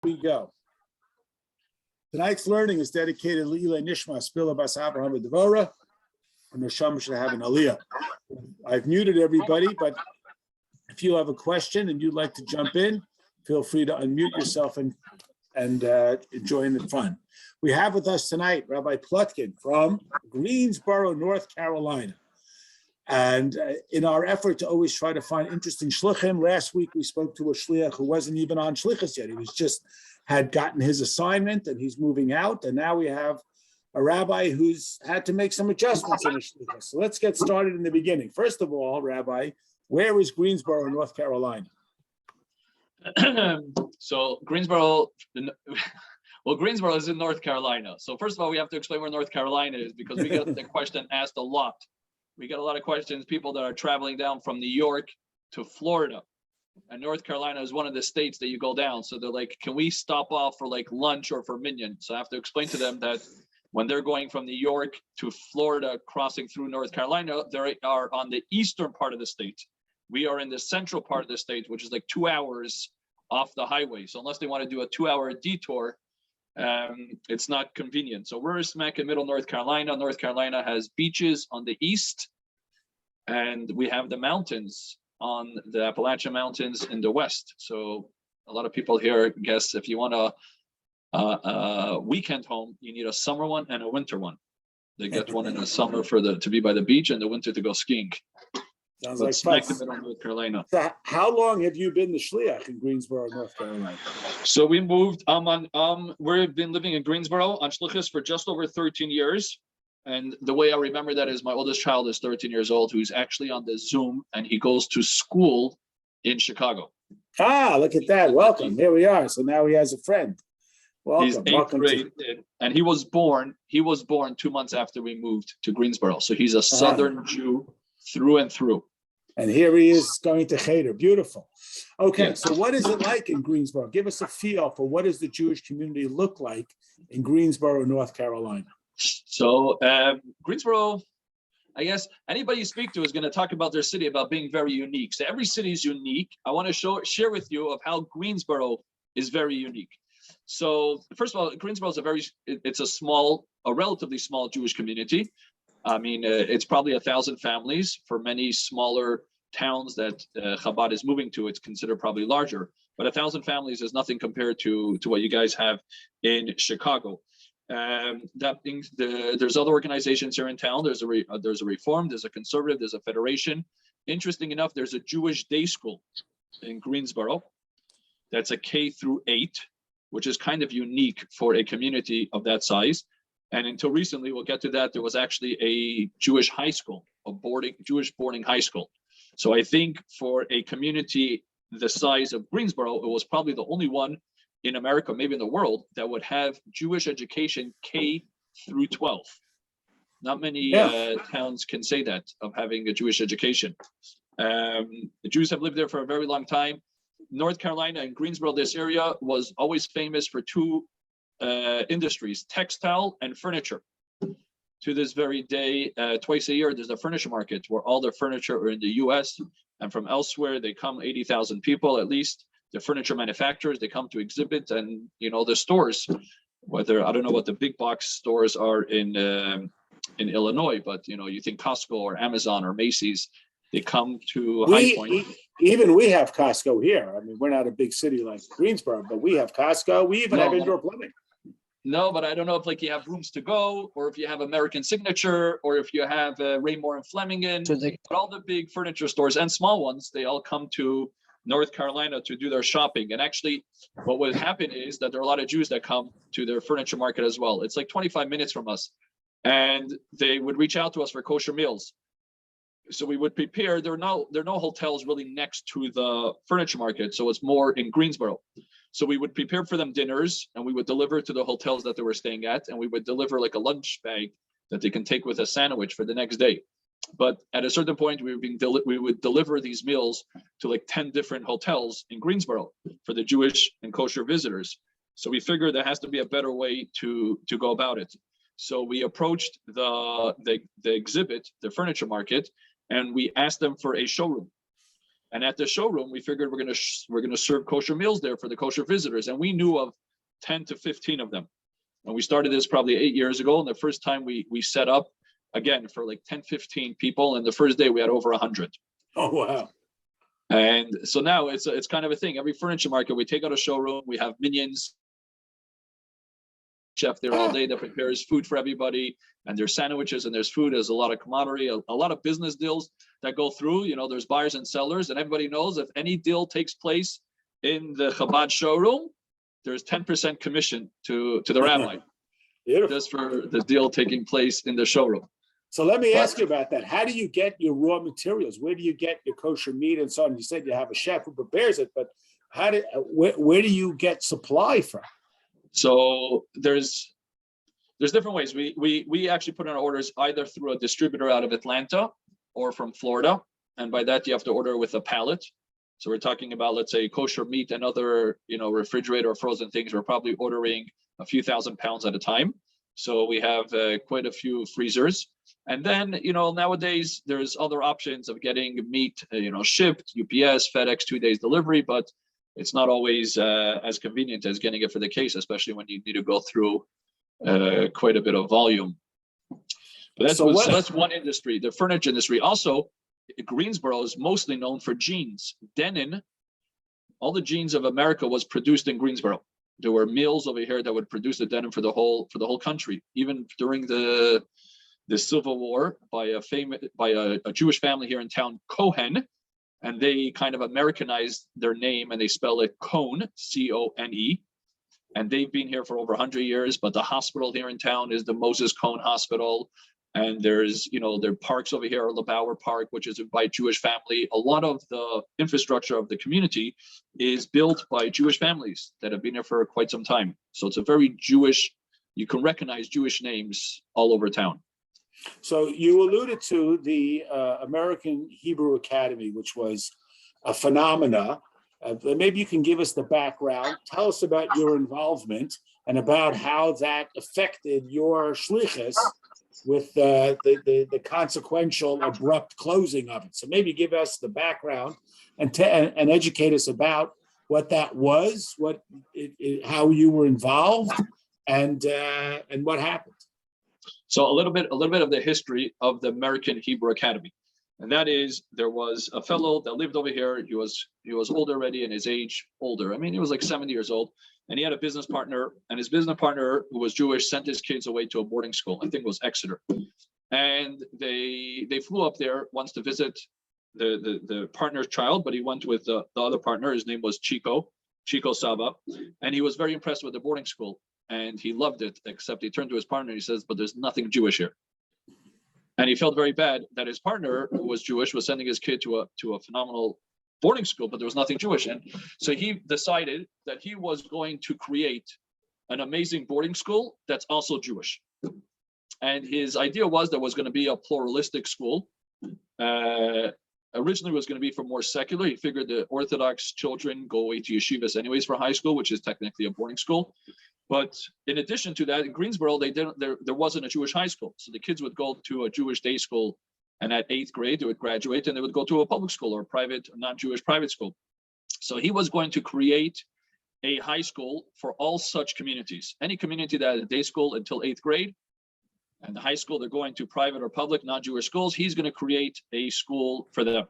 We go. Tonight's learning is dedicated to Leila Nishma Spila Bas Abraham Devora, and Neshama should have an aliyah. I've muted everybody, but if you have a question and you'd like to jump in, feel free to unmute yourself and join the fun. We have with us tonight Rabbi Plotkin from Greensboro, North Carolina. And in our effort to always try to find interesting shlichim, last week we spoke to a shliach who wasn't even on shlichus yet. He was just had gotten his assignment and he's moving out. And now we have a rabbi who's had to make some adjustments in his shlichus. So let's get started in the beginning. First of all, Rabbi, where is Greensboro, North Carolina? So Greensboro is in North Carolina. So first of all, we have to explain where North Carolina is because we get the question asked a lot. We get a lot of questions, people that are traveling down from New York to Florida. And North Carolina is one of the states that you go down. So they're like, can we stop off for like lunch or for minyan? So I have to explain to them that when they're going from New York to Florida, crossing through North Carolina, they are on the eastern part of the state. We are in the central part of the state, which is like 2 hours off the highway. So unless they want to do a 2-hour detour, it's not convenient. So we're smack in middle North Carolina. North Carolina has beaches on the east, and we have the mountains on the Appalachian Mountains in the west. So a lot of people here guess if you want a weekend home, you need a summer one and a winter one. They get one in the summer to be by the beach, and the winter to go skiing. Sounds like smack fun. in middle North Carolina. So how long have you been the shliach in Greensboro, North Carolina? So we moved. We've been living in Greensboro on shlichus for just over 13 years. And the way I remember that is my oldest child is 13 years old, who's actually on the Zoom, and he goes to school in Chicago. Ah, look at that. Welcome. Here we are. So now he has a friend. Welcome. He's eighth Welcome grade, and he was born 2 months after we moved to Greensboro. So he's a Southern Jew through and through. And here he is going to Cheder. Beautiful. Okay, Yeah. So what is it like in Greensboro? Give us a feel for what does the Jewish community look like in Greensboro, North Carolina? So Greensboro, I guess anybody you speak to is going to talk about their city, about being very unique. So every city is unique. I want to share with you of how Greensboro is very unique. So first of all, Greensboro is a relatively small Jewish community. I mean, it's probably 1,000 families. For many smaller towns that Chabad is moving to, it's considered probably larger. But 1,000 families is nothing compared to what you guys have in Chicago. There's other organizations here in town. There's a Reform, there's a Conservative, there's a Federation. Interesting enough, there's a Jewish day school in Greensboro. That's a K-8, which is kind of unique for a community of that size. And until recently, we'll get to that, there was actually a Jewish high school, Jewish boarding high school. So I think for a community the size of Greensboro, it was probably the only one in America, maybe in the world, that would have Jewish education K-12. Not many towns can say that, of having a Jewish education. The Jews have lived there for a very long time. North Carolina and Greensboro, this area was always famous for two industries, textile and furniture. To this very day, twice a year, there's a furniture market where all the furniture are in the US, and from elsewhere, they come 80,000 people at least. The furniture manufacturers, they come to exhibit, and the stores, whether, I don't know what the big box stores are in Illinois, but you think Costco or Amazon or Macy's, they come to High Point. Even we have Costco here. I mean, we're not a big city like Greensboro, but we have Costco. We even have indoor plumbing. No, but I don't know if you have Rooms to Go, or if you have American Signature, or if you have Raymore and Flemingen. But all the big furniture stores and small ones, they all come to North Carolina to do their shopping. And actually, what would happen is that there are a lot of Jews that come to their furniture market as well. It's like 25 minutes from us. And they would reach out to us for kosher meals. So we would prepare. There are no hotels really next to the furniture market. So it's more in Greensboro. So we would prepare for them dinners, and we would deliver to the hotels that they were staying at. And we would deliver like a lunch bag that they can take with a sandwich for the next day. But at a certain point, we would deliver these meals to like 10 different hotels in Greensboro for the Jewish and kosher visitors. So we figured there has to be a better way to go about it. So we approached the exhibit, the furniture market, and we asked them for a showroom. And at the showroom, we figured we're gonna serve kosher meals there for the kosher visitors, and we knew of 10 to 15 of them. And we started this probably 8 years ago. And the first time we set up again for like 10, 15 people, and the first day we had over 100. Oh wow! And so now it's kind of a thing. Every furniture market, we take out a showroom, we have minions, chef there all day that prepares food for everybody, and there's sandwiches and there's food. There's a lot of camaraderie, a lot of business deals that go through. You know, there's buyers and sellers, and everybody knows if any deal takes place in the Chabad showroom, there's 10% commission to the rabbi just for the deal taking place in the showroom. So let me ask you about that. How do you get your raw materials? Where do you get your kosher meat and so on? You said you have a chef who prepares it, but where do you get supply from? So there's different ways. We actually put in our orders either through a distributor out of Atlanta or from Florida, and by that you have to order with a pallet. So we're talking about, let's say, kosher meat and other, refrigerator or frozen things. We're probably ordering a few thousand pounds at a time. So we have quite a few freezers. And then, nowadays there's other options of getting meat, shipped, UPS, FedEx, 2 days delivery, but it's not always as convenient as getting it for the case, especially when you need to go through quite a bit of volume. But that's one industry, the furniture industry. Also, Greensboro is mostly known for jeans. Denim, all the jeans of America was produced in Greensboro. There were mills over here that would produce the denim for the whole country. Even during the Civil War, by a Jewish family here in town, Cohen, and they kind of Americanized their name and they spell it Cone, C-O-N-E. And they've been here for over 100 years. But the hospital here in town is the Moses Cone Hospital. And there's, there are parks over here, LeBauer Park, which is by Jewish family. A lot of the infrastructure of the community is built by Jewish families that have been here for quite some time. So it's a very Jewish, you can recognize Jewish names all over town. So you alluded to the American Hebrew Academy, which was a phenomena. Maybe you can give us the background. Tell us about your involvement and about how that affected your shlichus with the consequential abrupt closing of it. So maybe give us the background and educate us about what that was, how you were involved, and what happened. So a little bit of the history of the American Hebrew Academy, and that is there was a fellow that lived over here. He was older already, and his age older. I mean, he was like 70 years old. And he had a business partner, and his business partner, who was Jewish, sent his kids away to a boarding school. I think it was Exeter. And they flew up there once to visit the partner's child, but he went with the other partner. His name was Chico Saba. And he was very impressed with the boarding school. And he loved it, except he turned to his partner and he says, but there's nothing Jewish here. And he felt very bad that his partner, who was Jewish, was sending his kid to a phenomenal boarding school, but there was nothing Jewish. And so he decided that he was going to create an amazing boarding school that's also Jewish. And his idea was there was going to be a pluralistic school. Originally was going to be for more secular. He figured the Orthodox children go away to yeshivas anyways for high school, which is technically a boarding school. But in addition to that, in Greensboro, there wasn't a Jewish high school. So the kids would go to a Jewish day school, and at 8th grade, they would graduate and they would go to a public school or a private, non-Jewish private school. So he was going to create a high school for all such communities. Any community that had a day school until 8th grade, and the high school they're going to private or public, non-Jewish schools, he's going to create a school for them.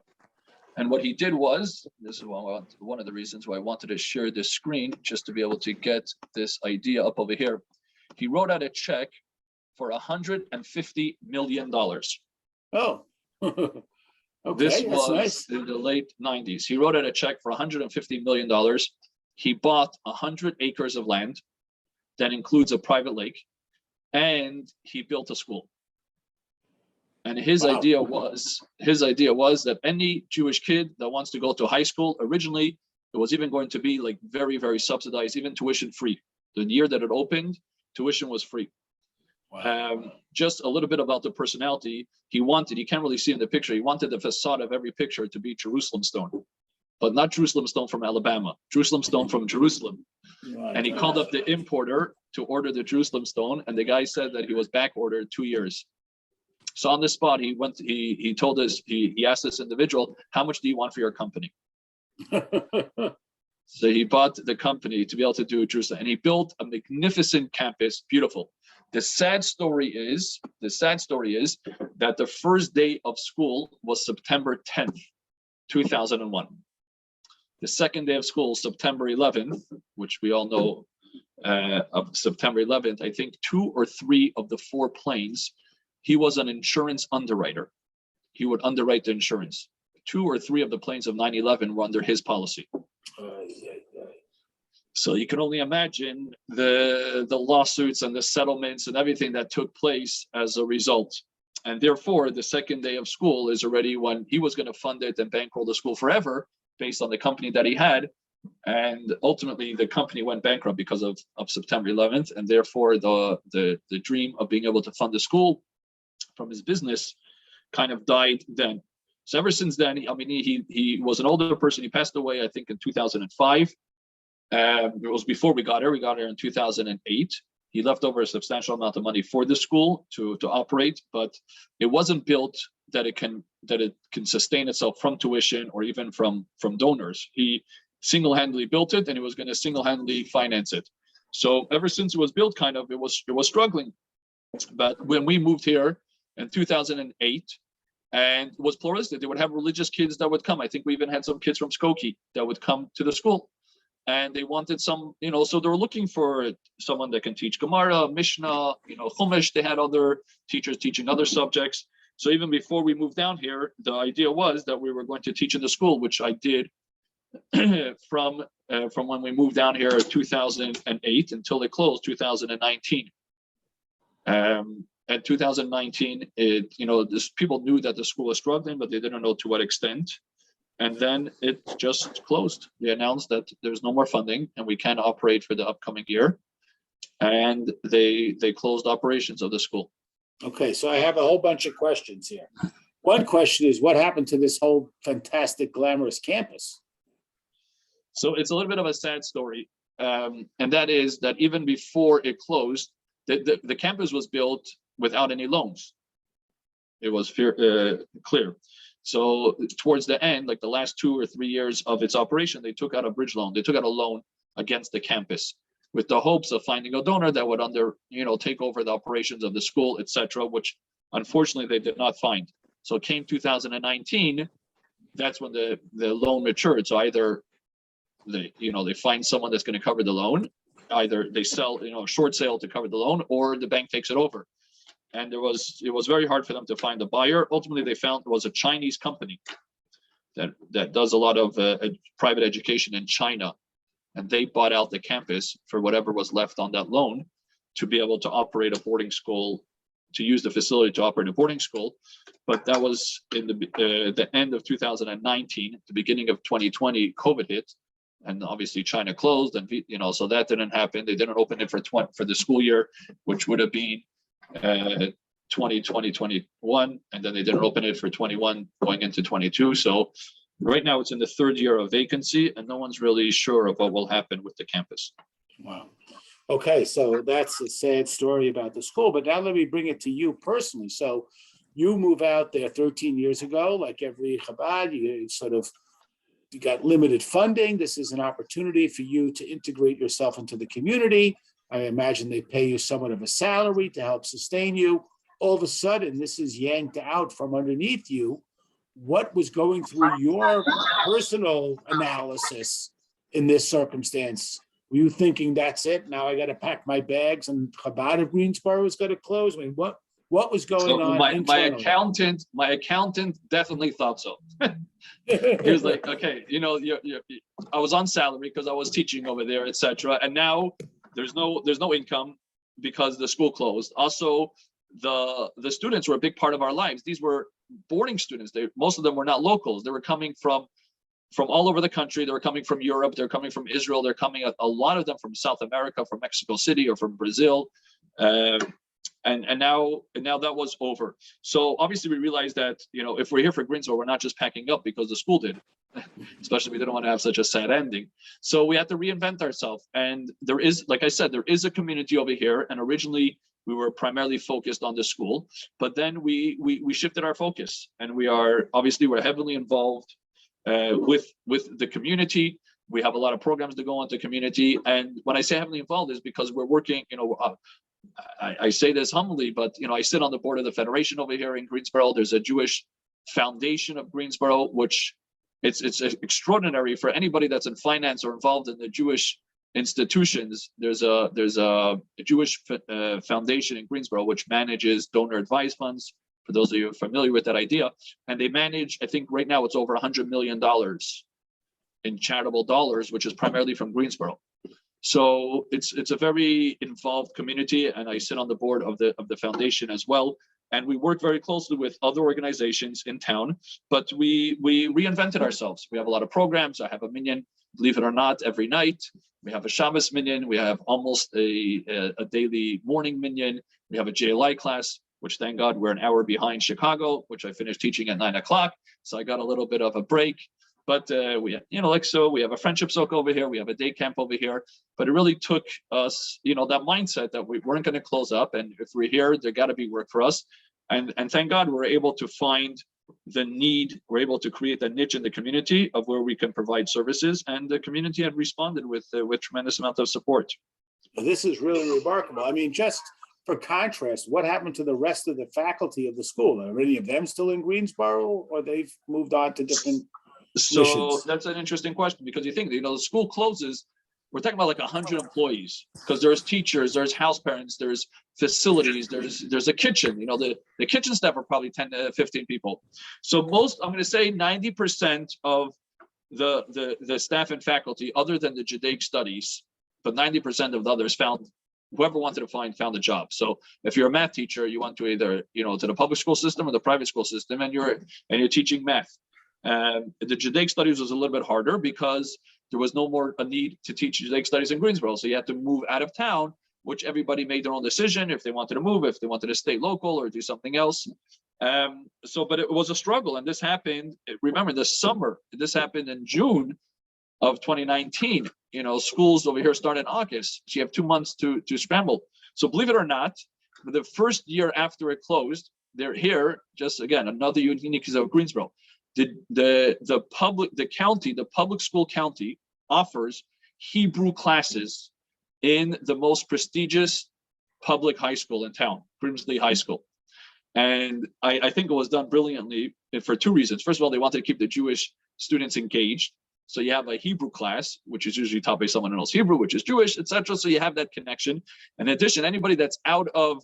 And what he did was, this is one of the reasons why I wanted to share this screen, just to be able to get this idea up over here. He wrote out a check for $150 million. Oh, okay, this that's was nice. in the late 90s. He wrote out a check for $150 million. He bought 100 acres of land that includes a private lake, and he built a school. And his idea was that any Jewish kid that wants to go to high school, originally it was even going to be like very, very subsidized, even tuition free. The year that it opened, tuition was free. Wow. Just a little bit about the personality. You can't really see in the picture, he wanted the facade of every picture to be Jerusalem stone, but not Jerusalem stone from Alabama, Jerusalem stone from Jerusalem. Wow. And he called up the importer to order the Jerusalem stone, and the guy said that he was back ordered 2 years. So on the spot, he told us, he asked this individual, how much do you want for your company? So he bought the company to be able to do Jerusalem, and he built a magnificent campus, beautiful. The sad story is that the first day of school was September 10th, 2001. The second day of school, September 11th, which we all know of September 11th, I think 2 or 3 of the 4 planes, he was an insurance underwriter. He would underwrite the insurance. 2 or 3 of the planes of 9/11 were under his policy. So you can only imagine the lawsuits and the settlements and everything that took place as a result. And therefore, the second day of school is already when he was going to fund it and bankroll the school forever based on the company that he had. And ultimately, the company went bankrupt because of September 11th. And therefore, the dream of being able to fund the school from his business kind of died then. So ever since then, I mean, he was an older person. He passed away, I think, in 2005. It was before we got here. We got here in 2008. He left over a substantial amount of money for the school to operate, but it wasn't built that it can sustain itself from tuition or even from donors. He single-handedly built it, and he was going to single-handedly finance it. So ever since it was built, kind of, it was struggling. But when we moved here in 2008, and it was pluralistic, they would have religious kids that would come. I think we even had some kids from Skokie that would come to the school. And they wanted some, so they were looking for someone that can teach Gemara, Mishnah, Chumash. They had other teachers teaching other subjects. So even before we moved down here, the idea was that we were going to teach in the school, which I did from when we moved down here in 2008 until it closed 2019. At 2019, people knew that the school was struggling, but they didn't know to what extent. And then it just closed. They announced that there's no more funding and we can't operate for the upcoming year. And they closed operations of the school. Okay, so I have a whole bunch of questions here. One question is, what happened to this whole fantastic, glamorous campus? So it's a little bit of a sad story. And that is that even before it closed, the campus was built without any loans. It was clear. So towards the end, like the last 2 or 3 years of its operation, they took out a bridge loan. They took out a loan against the campus with the hopes of finding a donor that would take over the operations of the school, etc., which unfortunately they did not find. So it came 2019, that's when the loan matured. So either they find someone that's going to cover the loan, either they sell, a short sale to cover the loan, or the bank takes it over. And it was very hard for them to find a buyer. Ultimately, they found it was a Chinese company that does a lot of private education in China, and they bought out the campus for whatever was left on that loan to be able to operate a boarding school, to use the facility to operate a boarding school. But that was in the end of 2019, the beginning of 2020, COVID hit, and obviously China closed, and so that didn't happen. They didn't open it for the school year, which would have been 2021, and then they didn't open it for 21 going into 22. So right now it's in the 3rd year of vacancy, and no one's really sure of what will happen with the campus. Wow. Okay, so that's a sad story about the school, but now let me bring it to you personally. So you move out there 13 years ago, like every Chabad, you got limited funding. This is an opportunity for you to integrate yourself into the community. I imagine they pay you somewhat of a salary to help sustain you. All of a sudden, this is yanked out from underneath you. What was going through your personal analysis in this circumstance? Were you thinking, that's it, now I got to pack my bags and Chabad of Greensboro is going to close? I mean, what was going on internally? My accountant definitely thought so. He was like, okay, I was on salary because I was teaching over there, etc. And now there's no income because the school closed. Also, the students were a big part of our lives. These were boarding students. Most of them were not locals. They were coming from all over the country. They were coming from Europe. They're coming from Israel. They're coming, a lot of them from South America, from Mexico City or from Brazil. And now that was over. So obviously we realized that, if we're here for Greensboro, we're not just packing up because the school did, especially we didn't want to have such a sad ending. So we had to reinvent ourselves. And there is, like I said, there is a community over here. And originally we were primarily focused on the school, but then we shifted our focus, and we're heavily involved with the community. We have a lot of programs to go into community, and when I say heavily involved is because we're working. I say this humbly, but I sit on the board of the federation over here in Greensboro. There's a Jewish foundation of Greensboro, which it's extraordinary for anybody that's in finance or involved in the Jewish institutions. There's a Jewish foundation in Greensboro which manages donor advised funds. For those of you familiar with that idea, and they manage, I think right now it's over $100 million in charitable dollars, which is primarily from Greensboro. So it's a very involved community, and I sit on the board of the foundation as well. And we work very closely with other organizations in town, but we reinvented ourselves. We have a lot of programs. I have a minyan, believe it or not, every night. We have a Shabbos minyan. We have almost a daily morning minyan. We have a JLI class, which thank God we're an hour behind Chicago, which I finished teaching at 9 o'clock. So I got a little bit of a break. But we have a friendship soak over here. We have a day camp over here. But it really took us, that mindset that we weren't going to close up. And if we're here, there got to be work for us. And thank God we're able to find the need. We're able to create that niche in the community of where we can provide services. And the community had responded with tremendous amount of support. This is really remarkable. I mean, just for contrast, what happened to the rest of the faculty of the school? Are any of them still in Greensboro, or they've moved on to different missions? That's an interesting question, because you think, the school closes, we're talking about like 100 employees, because there's teachers, there's house parents, there's facilities, there's a kitchen. The kitchen staff are probably 10 to 15 people. So I'm going to say 90% of the staff and faculty, other than the Judaic studies, but 90% of the others whoever wanted to found a job. So if you're a math teacher, you want to either, to the public school system or the private school system, and you're teaching math. The Judaic studies was a little bit harder because there was no more a need to teach Judaic studies in Greensboro. So you had to move out of town, which everybody made their own decision if they wanted to move, if they wanted to stay local or do something else. But it was a struggle. And this happened, remember, this summer, this happened in June of 2019. Schools over here start in August. So you have 2 months to scramble. So believe it or not, the first year after it closed, they're here, just again, another unique case of Greensboro. The public school county offers Hebrew classes in the most prestigious public high school in town, Grimsley High School. And I think it was done brilliantly for two reasons. First of all, they wanted to keep the Jewish students engaged. So you have a Hebrew class, which is usually taught by someone who knows Hebrew, which is Jewish, etc. So you have that connection. In addition, anybody that's out of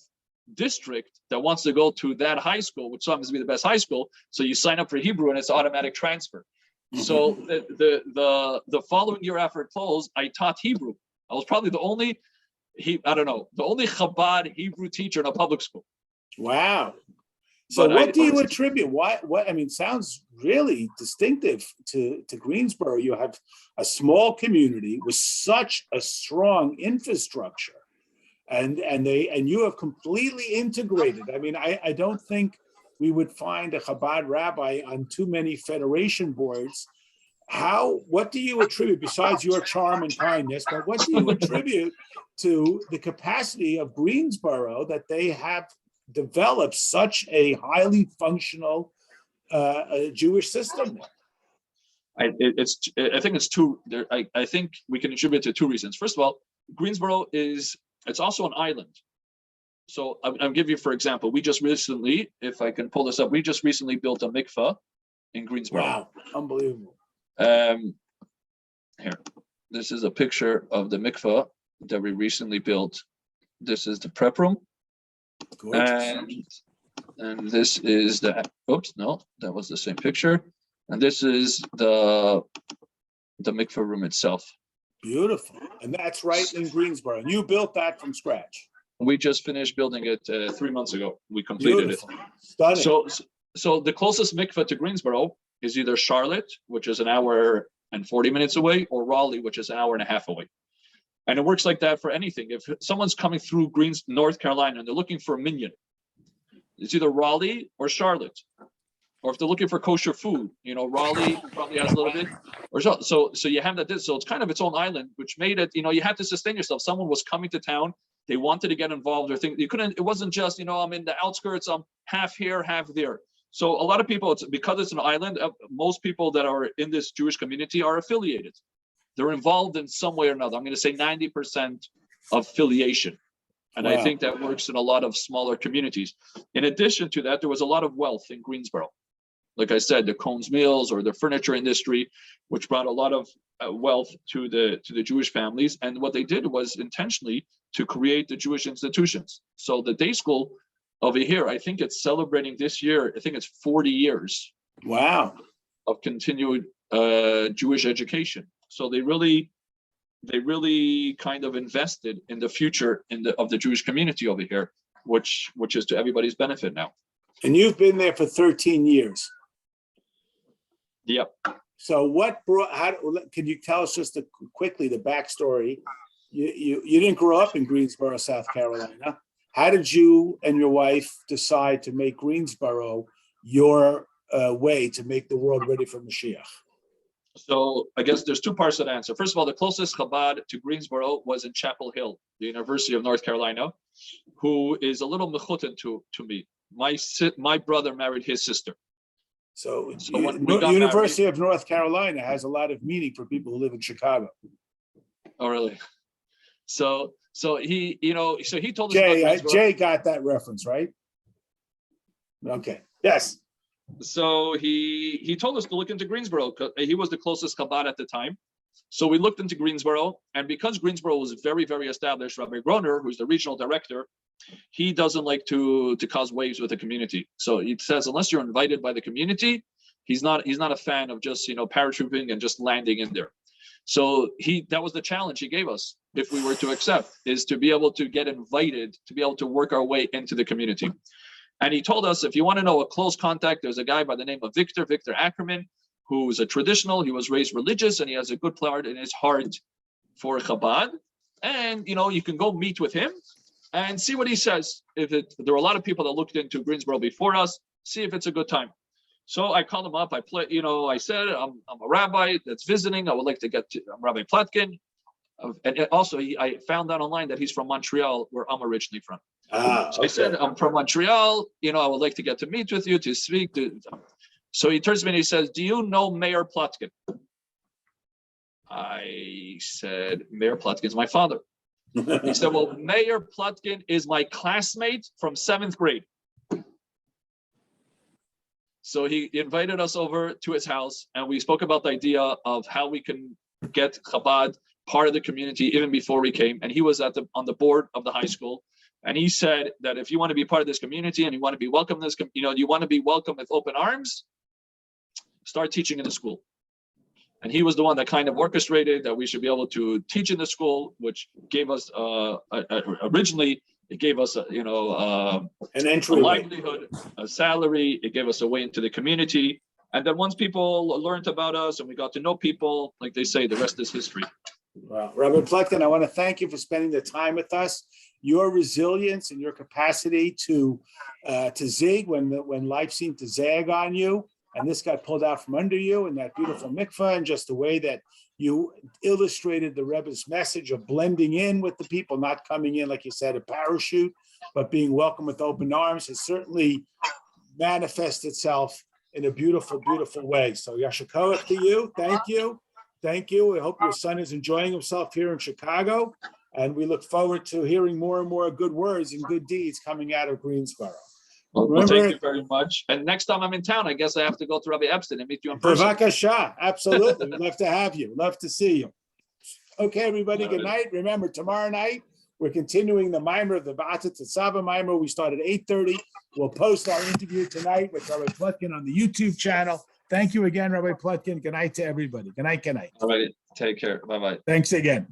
district that wants to go to that high school, which happens to be the best high school, so you sign up for Hebrew and it's automatic transfer. Mm-hmm. So the following year after it closed, I taught Hebrew. I was probably the only Chabad Hebrew teacher in a public school. Wow. So what do you attribute? Sounds really distinctive to Greensboro. You have a small community with such a strong infrastructure, and you have completely integrated. I don't think we would find a Chabad rabbi on too many federation boards. What do you attribute, besides your charm and kindness, but what do you attribute to the capacity of Greensboro that they have developed such a highly functional Jewish system? I think it's two. I think we can attribute it to two reasons. First of all, Greensboro it's also an island. So I'll give you, for example, we just recently, if I can pull this up, we just recently built a mikveh in Greensboro. Wow, unbelievable. Here, this is a picture of the mikveh that we recently built. This is the prep room. And this is that was the same picture. And this is the mikveh room itself. Beautiful. And that's right in Greensboro. You built that from scratch. We just finished building it 3 months ago. We completed it. Stunning. So the closest mikveh to Greensboro is either Charlotte, which is an hour and 40 minutes away, or Raleigh, which is an hour and a half away. And it works like that for anything. If someone's coming through North Carolina and they're looking for a minyan, it's either Raleigh or Charlotte. Or if they're looking for kosher food, Raleigh probably has a little bit. Or so you have that. So it's kind of its own island, which made it, you had to sustain yourself. Someone was coming to town They wanted to get involved or think you couldn't, it wasn't just, I'm in the outskirts, I'm half here, half there. So a lot of people, because it's an island, most people that are in this Jewish community are affiliated. They're involved in some way or another. I'm going to say 90% affiliation. And I think that works in a lot of smaller communities. In addition to that, there was a lot of wealth in Greensboro. Like I said, the Cohn's Mills or the furniture industry, which brought a lot of wealth to the Jewish families. And what they did was intentionally to create the Jewish institutions. So the day school over here, I think it's celebrating this year, I think it's 40 years. Wow. Of continued Jewish education. So they really kind of invested in the future of the Jewish community over here, which is to everybody's benefit now. And you've been there for 13 years. Yep. So can you tell us just quickly the backstory? You didn't grow up in Greensboro, South Carolina. How did you and your wife decide to make Greensboro your way to make the world ready for Mashiach? So I guess there's two parts to the answer. First of all, the closest Chabad to Greensboro was in Chapel Hill, the University of North Carolina, who is a little mechutin to me. My brother married his sister. So University of North Carolina has a lot of meaning for people who live in Chicago. Oh, really? So he told us. Jay got that reference, right? Okay. Yes. So he told us to look into Greensboro because he was the closest Chabad at the time. So we looked into Greensboro, and because Greensboro was very, very established, Rabbi Groner, who's the regional director, he doesn't like to cause waves with the community. So he says unless you're invited by the community, he's not a fan of just paratrooping and just landing in there. So that was the challenge he gave us if we were to accept, is to be able to get invited, to be able to work our way into the community. And he told us, if you want to know a close contact, there's a guy by the name of Victor Ackerman, who's a traditional, he was raised religious, and he has a good part in his heart for Chabad. And, you can go meet with him and see what he says. There are a lot of people that looked into Greensboro before us, see if it's a good time. So I called him up. I said, I'm a rabbi that's visiting. I would like to I'm Rabbi Plotkin. And also, I found out online that he's from Montreal, where I'm originally from. So I said, I'm from Montreal. I would like to get to meet with you, to speak. So he turns to me and he says, do you know Mayor Plotkin? I said, Mayor Plotkin is my father. He said, well, Mayor Plotkin is my classmate from 7th grade. So he invited us over to his house, and we spoke about the idea of how we can get Chabad part of the community even before we came. And he was on the board of the high school. And he said that if you want to be part of this community and you want to be welcome in this, you want to be welcome with open arms, start teaching in the school. And he was the one that kind of orchestrated that we should be able to teach in the school, which gave us originally, it gave us an entry, a livelihood, a salary. It gave us a way into the community. And then once people learned about us and we got to know people, like they say, the rest is history. Well, Rabbi Plotkin, I want to thank you for spending the time with us. Your resilience and your capacity to zig when life seemed to zag on you, and this got pulled out from under you, and that beautiful mikvah, and just the way that you illustrated the Rebbe's message of blending in with the people, not coming in, like you said, a parachute, but being welcome with open arms, has certainly manifested itself in a beautiful, beautiful way. So Yasher Koach to you. Thank you. Thank you. I hope your son is enjoying himself here in Chicago. And we look forward to hearing more and more good words and good deeds coming out of Greensboro. Well, thank you very much. And next time I'm in town, I guess I have to go to Rabbi Epstein and meet you in person. Bavakasha, absolutely. We'd love to have you. Love to see you. Okay, everybody, good night. Remember, tomorrow night, we're continuing the mimer of the Ba'atat Tzava mimer. We start at 8:30. We'll post our interview tonight with Rabbi Plotkin on the YouTube channel. Thank you again, Rabbi Plotkin. Good night to everybody. Good night. Good night. All right. Take care. Bye-bye. Thanks again.